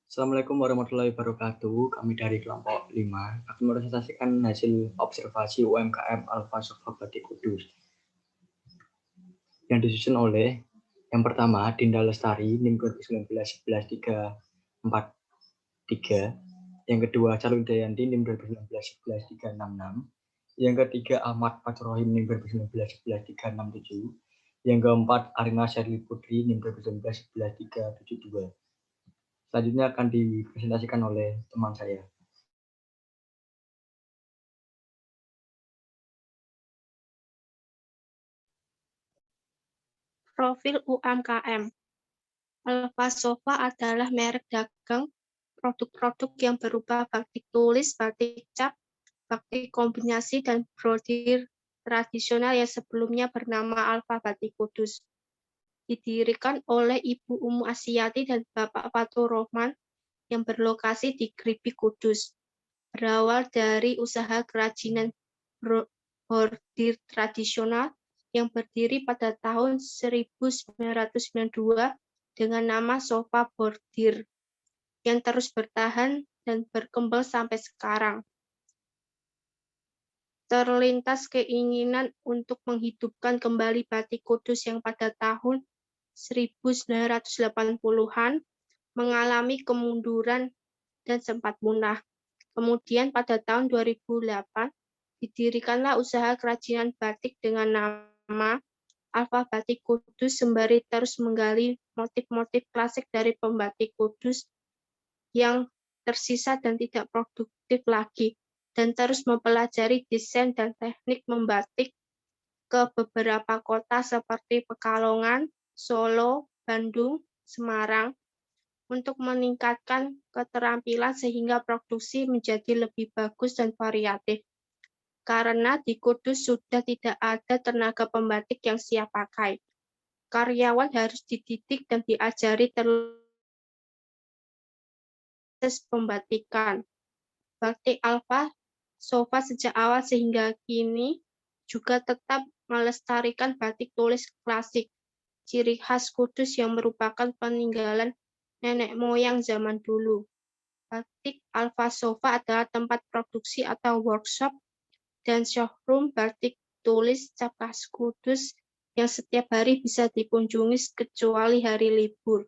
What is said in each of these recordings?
Assalamualaikum warahmatullahi wabarakatuh. Kami dari kelompok 5 akan mepresentasikan hasil observasi UMKM Alfa Sofa Batik Kudus yang disusun oleh yang pertama Dinda Lestari NIM 2019 11343, yang kedua Calun Dayanti NIM 2019 11366, yang ketiga Ahmad Fathrohim NIM 2019 11367, yang keempat Arina Sherly Putri NIM 2019 11372. Selanjutnya akan dipresentasikan oleh teman saya. Profil UMKM. Alfa Sofa adalah merek dagang produk-produk yang berupa batik tulis, batik cap, batik kombinasi, dan brodir tradisional yang sebelumnya bernama Alfa Batik Kudus. Didirikan oleh Ibu Umu Asyati dan Bapak Fatur Rohman yang berlokasi di Gribik Kudus. Berawal dari usaha kerajinan bordir tradisional yang berdiri pada tahun 1992 dengan nama Sofa Bordir, yang terus bertahan dan berkembang sampai sekarang. Terlintas keinginan untuk menghidupkan kembali batik Kudus yang pada tahun 1980-an mengalami kemunduran dan sempat punah. Kemudian pada tahun 2008, didirikanlah usaha kerajinan batik dengan nama Alfa Batik Kudus sembari terus menggali motif-motif klasik dari pembatik Kudus yang tersisa dan tidak produktif lagi, dan terus mempelajari desain dan teknik membatik ke beberapa kota seperti Pekalongan, Solo, Bandung, Semarang, untuk meningkatkan keterampilan sehingga produksi menjadi lebih bagus dan variatif. Karena di Kudus sudah tidak ada tenaga pembatik yang siap pakai. Karyawan harus dididik dan diajari proses pembatikan. Batik Alfa Sofa sejak awal sehingga kini juga tetap melestarikan batik tulis klasik, ciri khas Kudus yang merupakan peninggalan nenek moyang zaman dulu. Batik Alfa Sofa adalah tempat produksi atau workshop dan showroom batik tulis cap khas Kudus yang setiap hari bisa dikunjungi kecuali hari libur.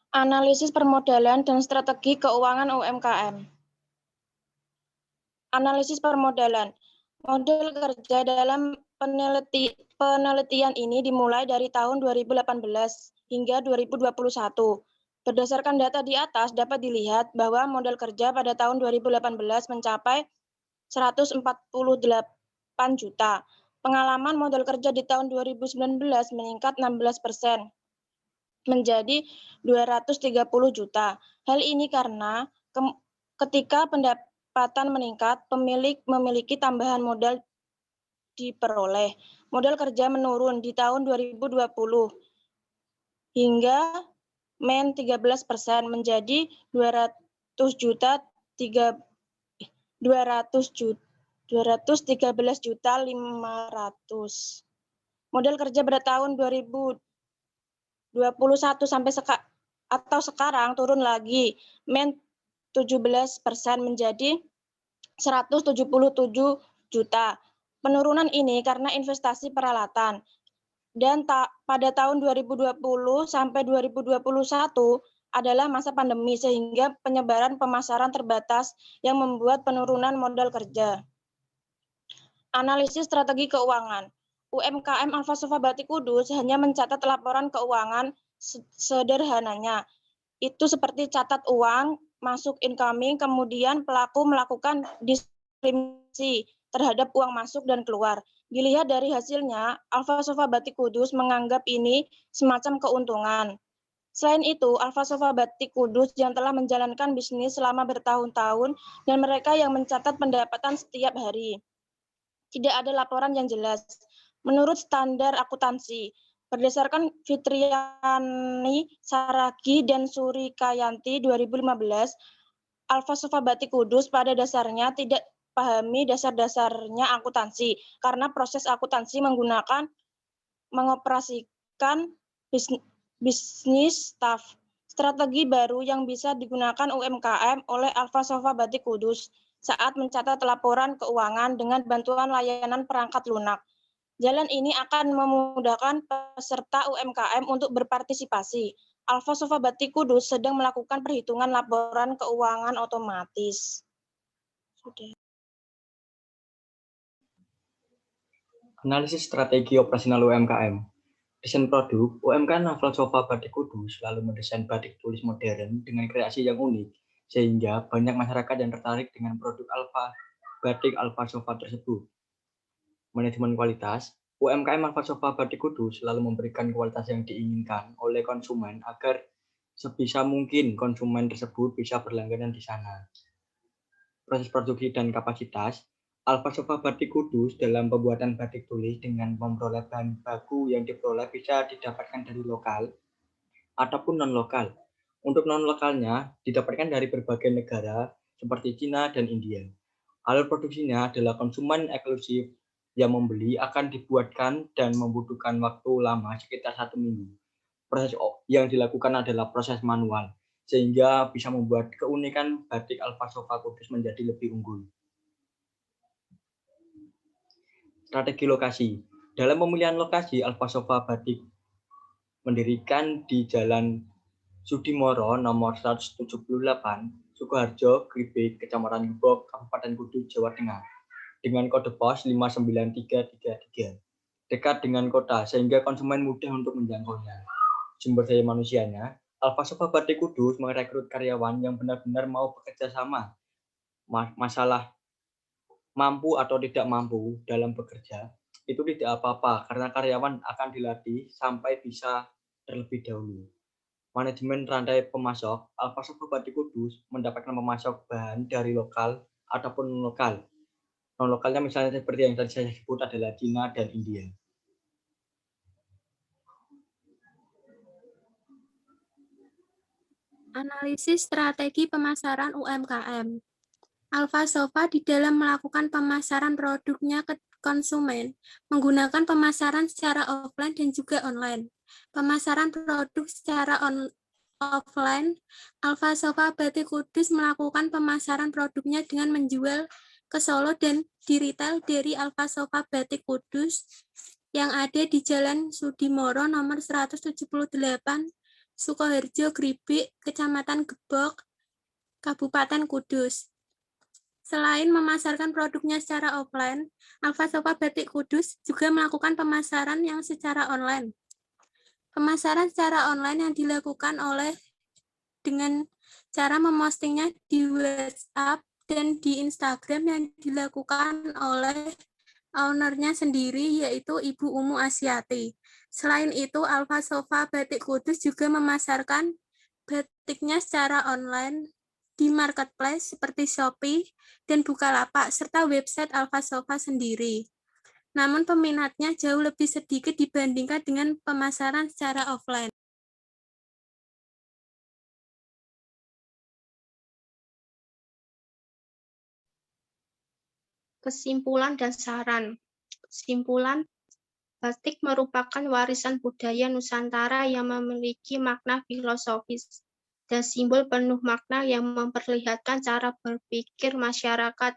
Analisis permodalan dan strategi keuangan UMKM. Analisis permodalan. Model kerja dalam penelitian ini dimulai dari tahun 2018 hingga 2021. Berdasarkan data di atas dapat dilihat bahwa modal kerja pada tahun 2018 mencapai 148 juta. Pengalaman modal kerja di tahun 2019 meningkat 16%. Menjadi 230 juta. Hal ini karena ketika pendapatan meningkat, pemilik memiliki tambahan modal diperoleh. Modal kerja menurun di tahun 2020 hingga -13% menjadi 213 juta 500. Modal kerja pada tahun 2021 sampai sekarang turun lagi, -17% menjadi 177 juta. Penurunan ini karena investasi peralatan. Dan pada tahun 2020 sampai 2021 adalah masa pandemi sehingga penyebaran pemasaran terbatas yang membuat penurunan modal kerja. Analisis strategi keuangan. UMKM Alfa Sofa Batik Kudus hanya mencatat laporan keuangan sederhananya. Itu seperti catat uang, masuk incoming, kemudian pelaku melakukan distribusi terhadap uang masuk dan keluar. Dilihat dari hasilnya, Alfa Sofa Batik Kudus menganggap ini semacam keuntungan. Selain itu, Alfa Sofa Batik Kudus yang telah menjalankan bisnis selama bertahun-tahun dan mereka yang mencatat pendapatan setiap hari. Tidak ada laporan yang jelas. Menurut standar akuntansi, Berdasarkan Fitriani Saragi dan Suri Kayanti 2015, Alfa Sofa Batik Kudus pada dasarnya tidak pahami dasar-dasarnya akuntansi, karena proses akuntansi mengoperasikan bisnis staff. Strategi baru yang bisa digunakan UMKM oleh Alfa Sofa Batik Kudus saat mencatat laporan keuangan dengan bantuan layanan perangkat lunak. Jalan ini akan memudahkan peserta UMKM untuk berpartisipasi. Alfa Sofa Batik Kudus sedang melakukan perhitungan laporan keuangan otomatis. Sudah. Analisis strategi operasional UMKM. Desain produk, UMKM Alfa Sofa Batik Kudus selalu mendesain batik tulis modern dengan kreasi yang unik, sehingga banyak masyarakat yang tertarik dengan produk batik Alfa Sofa tersebut. Manajemen kualitas, UMKM Alfa Sofa Batik Kudus selalu memberikan kualitas yang diinginkan oleh konsumen agar sebisa mungkin konsumen tersebut bisa berlangganan di sana. Proses produksi dan kapasitas, Alfa Sofa Batik Kudus dalam pembuatan batik tulis dengan memperoleh bahan baku yang diperoleh bisa didapatkan dari lokal ataupun non-lokal. Untuk non-lokalnya didapatkan dari berbagai negara seperti Cina dan India. Alur produksinya adalah konsumen eksklusif yang membeli akan dibuatkan dan membutuhkan waktu lama sekitar 1 minggu. Proses yang dilakukan adalah proses manual, sehingga bisa membuat keunikan batik Alfa Sofa Kudus menjadi lebih unggul. Strategi lokasi. Dalam pemilihan lokasi, Alfa Sofa Batik mendirikan di Jalan Sudimoro nomor 178, Sukoharjo, Gribik, Kecamatan Gebok, Kabupaten Kudus, Jawa Tengah, dengan kode pos 59333, dekat dengan kota sehingga konsumen mudah untuk menjangkaunya. Sumber daya manusianya, Alfa Sofa Batik Kudus merekrut karyawan yang benar-benar mau bekerja sama. Masalah mampu atau tidak mampu dalam bekerja itu tidak apa-apa karena karyawan akan dilatih sampai bisa terlebih dahulu. Manajemen rantai pemasok, Alfa Sofa Batik Kudus mendapatkan pemasok bahan dari lokal ataupun non-lokal. Non-lokalnya misalnya seperti yang tadi saya sebut adalah Cina dan India. Analisis strategi pemasaran UMKM. Alfa Sofa di dalam melakukan pemasaran produknya ke konsumen menggunakan pemasaran secara offline dan juga online. Pemasaran produk secara offline, Alfa Sofa Batik Kudus melakukan pemasaran produknya dengan menjual ke Solo dan di retail dari Alfa Sofa Batik Kudus yang ada di Jalan Sudimoro nomor 178, Sukoharjo, Gribik, Kecamatan Gebok, Kabupaten Kudus. Selain memasarkan produknya secara offline, Alfa Sofa Batik Kudus juga melakukan pemasaran yang secara online. Pemasaran secara online yang dilakukan dengan cara memostingnya di WhatsApp dan di Instagram yang dilakukan oleh ownernya sendiri, yaitu Ibu Umu Asyati. Selain itu, Alfa Sofa Batik Kudus juga memasarkan batiknya secara online di marketplace seperti Shopee dan Bukalapak, serta website Alfa Sofa sendiri. Namun peminatnya jauh lebih sedikit dibandingkan dengan pemasaran secara offline. Kesimpulan dan saran. Kesimpulan, batik merupakan warisan budaya Nusantara yang memiliki makna filosofis dan simbol penuh makna yang memperlihatkan cara berpikir masyarakat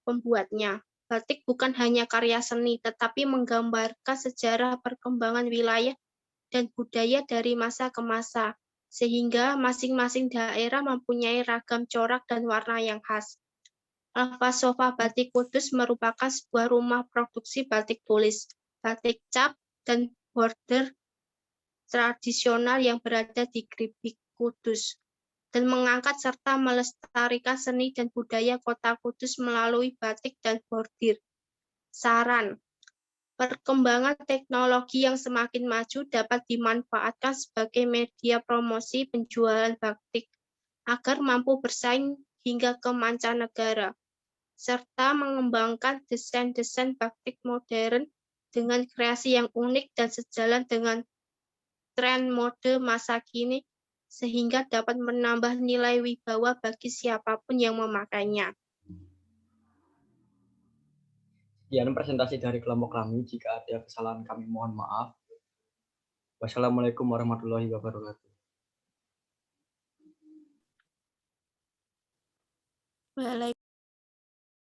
pembuatnya. Batik bukan hanya karya seni, tetapi menggambarkan sejarah perkembangan wilayah dan budaya dari masa ke masa, sehingga masing-masing daerah mempunyai ragam corak dan warna yang khas. Alfa Sofa Batik Kudus merupakan sebuah rumah produksi batik tulis, batik cap, dan border tradisional yang berada di Gribik, Kudus, dan mengangkat serta melestarikan seni dan budaya kota Kudus melalui batik dan bordir. Saran, perkembangan teknologi yang semakin maju dapat dimanfaatkan sebagai media promosi penjualan batik agar mampu bersaing hingga ke mancanegara, serta mengembangkan desain-desain batik modern dengan kreasi yang unik dan sejalan dengan tren mode masa kini, sehingga dapat menambah nilai wibawa bagi siapapun yang memakainya. Sekian presentasi dari kelompok kami. Jika ada kesalahan kami mohon maaf. Wassalamualaikum warahmatullahi wabarakatuh. Waalaikumsalam.